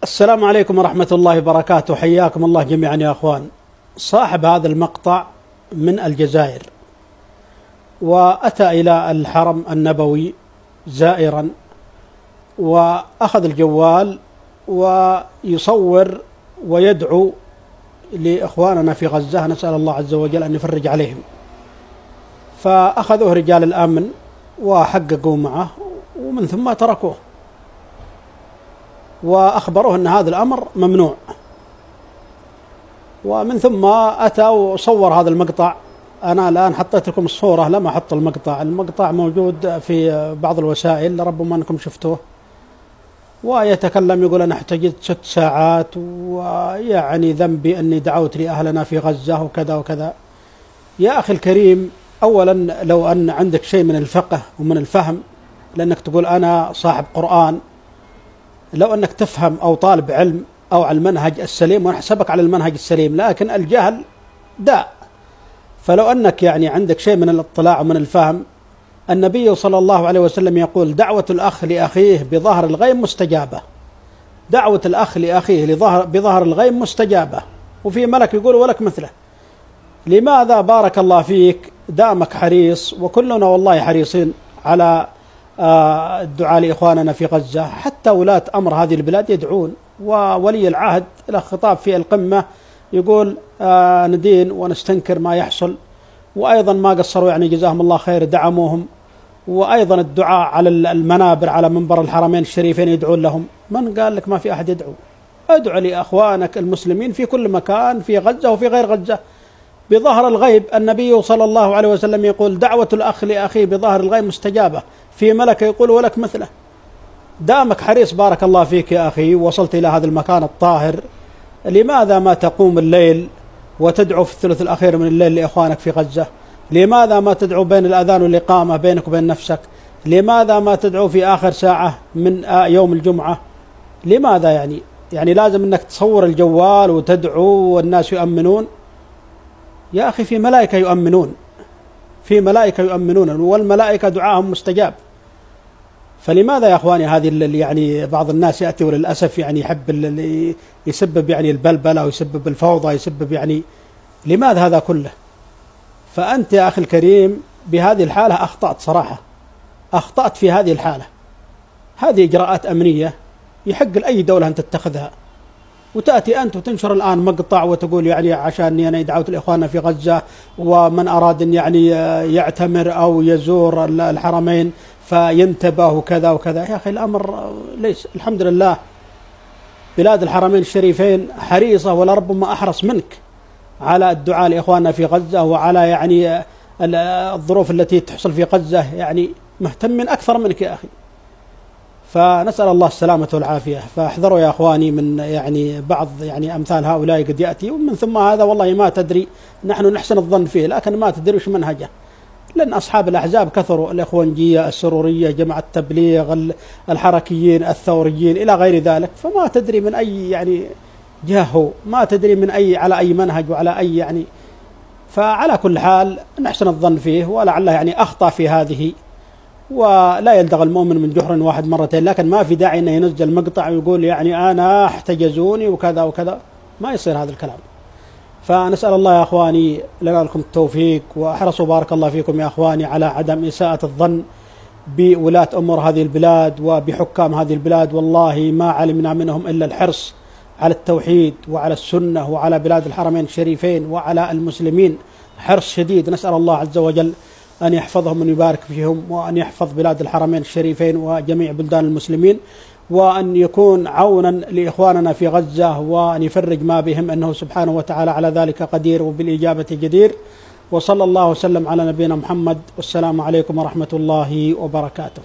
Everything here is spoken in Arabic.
السلام عليكم ورحمة الله وبركاته. حياكم الله جميعا يا أخوان. صاحب هذا المقطع من الجزائر، وأتى إلى الحرم النبوي زائرا، وأخذ الجوال ويصور ويدعو لإخواننا في غزة، نسأل الله عز وجل أن يفرج عليهم. فأخذوه رجال الأمن وحققوا معه، ومن ثم تركوه وأخبروه أن هذا الأمر ممنوع. ومن ثم أتى وصور هذا المقطع. أنا الآن حطيت لكم الصورة، لم أحط المقطع موجود في بعض الوسائل، ربما أنكم شفتوه. ويتكلم يقول أنا احتجت 6 ساعات، ويعني ذنبي أني دعوت لأهلنا في غزة وكذا وكذا. يا أخي الكريم، أولا لو أن عندك شيء من الفقه ومن الفهم، لأنك تقول أنا صاحب قرآن، لو أنك تفهم أو طالب علم أو على المنهج السليم، ونحسبك على المنهج السليم، لكن الجهل داء. فلو أنك يعني عندك شيء من الاطلاع ومن الفهم، النبي صلى الله عليه وسلم يقول دعوة الأخ لأخيه بظهر الغيب مستجابة. دعوة الأخ لأخيه بظهر الغيب مستجابة، وفي ملك يقول ولك مثله. لماذا بارك الله فيك دامك حريص، وكلنا والله حريصين على الدعاء لإخواننا في غزة، حتى ولاة أمر هذه البلاد يدعون، وولي العهد له خطاب في القمة يقول ندين ونستنكر ما يحصل، وأيضا ما قصروا يعني جزاهم الله خير، دعموهم. وأيضا الدعاء على المنابر على منبر الحرمين الشريفين يدعون لهم. من قال لك ما في أحد يدعو؟ ادعو لأخوانك المسلمين في كل مكان، في غزة وفي غير غزة بظهر الغيب. النبي صلى الله عليه وسلم يقول دعوة الأخ لأخيه بظهر الغيب مستجابة، في ملك يقول ولك مثله. دامك حريص بارك الله فيك يا أخي، وصلت إلى هذا المكان الطاهر، لماذا ما تقوم الليل وتدعو في الثلث الأخير من الليل لإخوانك في غزة؟ لماذا ما تدعو بين الأذان والإقامة بينك وبين نفسك؟ لماذا ما تدعو في آخر ساعة من يوم الجمعة؟ لماذا يعني لازم أنك تصور الجوال وتدعو والناس يؤمنون؟ يا أخي في ملائكة يؤمنون، في ملائكة يؤمنون، والملائكة دعاهم مستجاب. فلماذا يا أخواني هذه يعني بعض الناس يأتي وللأسف يعني يحب يسبب يعني البلبلة ويسبب الفوضى، يسبب يعني لماذا هذا كله؟ فأنت يا أخي الكريم بهذه الحالة أخطأت صراحة، أخطأت في هذه الحالة. هذه إجراءات أمنية يحق لأي دولة أن تتخذها، وتأتي أنت وتنشر الآن مقطع وتقول يعني عشان أنا دعوت الإخوان في غزة، ومن أراد أن يعني يعتمر أو يزور الحرمين فينتبه وكذا وكذا. يا أخي الأمر ليس، الحمد لله بلاد الحرمين الشريفين حريصة، ولربما أحرص منك على الدعاء لإخواننا في غزة، وعلى يعني الظروف التي تحصل في غزة، يعني مهتم أكثر منك يا أخي. فنسأل الله السلامة والعافية. فاحذروا يا أخواني من يعني بعض يعني أمثال هؤلاء قد يأتي، ومن ثم هذا والله ما تدري، نحن نحسن الظن فيه لكن ما تدري وش منهجه، لأن أصحاب الأحزاب كثروا، الإخوانجية، السرورية، جماعة التبليغ، الحركيين، الثوريين إلى غير ذلك. فما تدري من أي يعني جهة، ما تدري من أي على أي منهج وعلى أي يعني. فعلى كل حال نحسن الظن فيه، ولعله يعني أخطأ في هذه، ولا يلدغ المؤمن من جحر واحد مرتين. لكن ما في داعي أنه ينزل مقطع ويقول يعني أنا احتجزوني وكذا وكذا، ما يصير هذا الكلام. فنسأل الله يا أخواني لنا لكم التوفيق، وأحرصوا بارك الله فيكم يا أخواني على عدم إساءة الظن بولاة أمور هذه البلاد وبحكام هذه البلاد. والله ما علمنا منهم إلا الحرص على التوحيد وعلى السنة وعلى بلاد الحرمين الشريفين وعلى المسلمين، حرص شديد. نسأل الله عز وجل أن يحفظهم وأن يبارك فيهم، وأن يحفظ بلاد الحرمين الشريفين وجميع بلدان المسلمين، وأن يكون عونا لإخواننا في غزة، وأن يفرج ما بهم، أنه سبحانه وتعالى على ذلك قدير وبالإجابة جدير. وصلى الله وسلم على نبينا محمد، والسلام عليكم ورحمة الله وبركاته.